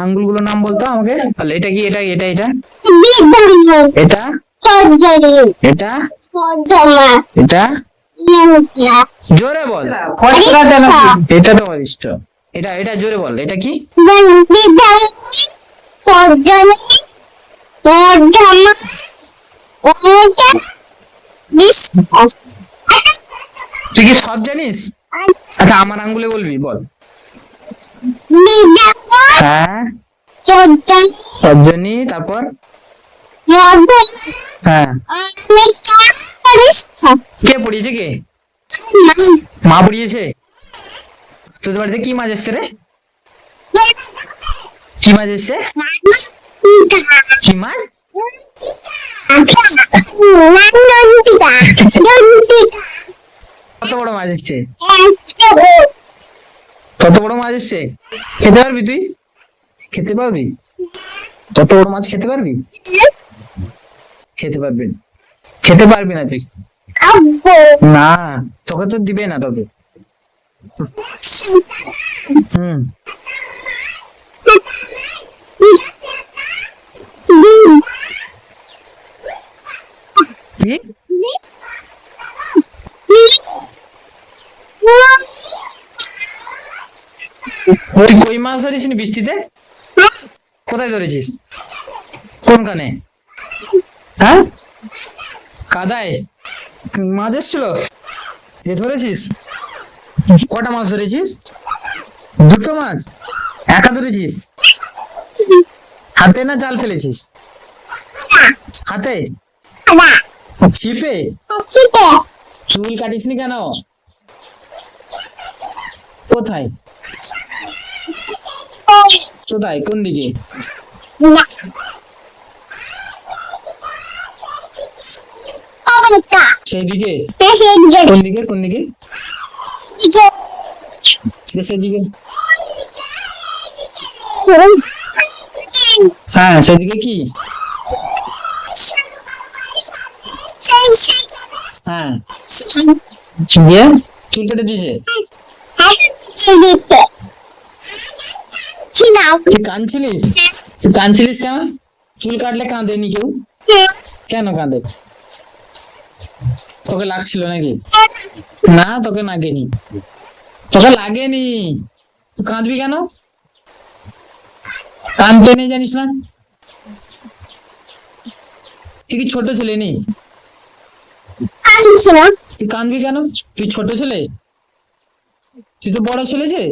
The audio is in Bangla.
আঙ্গুলগুলোর নাম বলতো আমাকে। তাহলে এটা কি, এটা এটা এটা বিদ্যুৎ এটা সর্দারি এটা সর্দামা এটা নিয়ন্ত্রা জোরে বল। অরিষ্ঠা এটা তো অরিষ্ট। এটা এটা জোরে বল, এটা কি? বিদ্যালয় সর্দারি সর্দামা ওটা বিশ্বাস তুই কি সব জানিস? আচ্ছা আমার আঙ্গুলে বলবি, বল। বিদ্যালয় হ্যাঁ সর্দারি সবজনী, তারপর হ্যাঁ কে পড়িয়েছে? কে? মা পড়িয়েছে। তোদের বাড়িতে কি মাছ এসছে রে? কি মাছ এসছে? কি মাছ? কত বড় মাছ এসছে? কত বড় মাছ এসছে? খেতে পারবি তুই? খেতে পারবি? কত বড় মাছ খেতে পারবি? খেতে পারবি না। খেতে পারবি না তুই। না, তোকে তো দিবে না তোকে। হুম কি? তুই কই মাছ ধরিস নি বৃষ্টিতে? কোথায় ধরেছিস? কোনখানে? হ্যাঁ কাদায় মাছ এসছিল, এ ধরেছিস? কটা মাছ ধরেছিস? দুটো মাছ একা ধরেছিস? হাতে না জাল ফেলেছিস? হাতে? ছিপে? চুল কাটিসনি কেন? কোথায়? কোথায়, কোন দিকে? সেই দিকে? কোন দিকে, কোন দিকে? সেদিকে? হ্যাঁ সেদিকে কি? হ্যাঁ দিয়ে চুল কেটে দিয়েছে। তুই কাঁদছিলিস? তুই কাঁদছিলিস কেন? চুল কাটলে কাঁদেনি কেউ? কেন কাঁদে? তোকে লাগছিল নাকি? না তোকে লাগেনি, তোকে লাগেনি, তুই কাঁদবি কেন? কাঁদতে নেই জানিস না? তুই কি ছোট ছেলে নি? তুই কাঁদবি কেন? তুই ছোট ছেলে, তুই তো বড় ছেলে যে।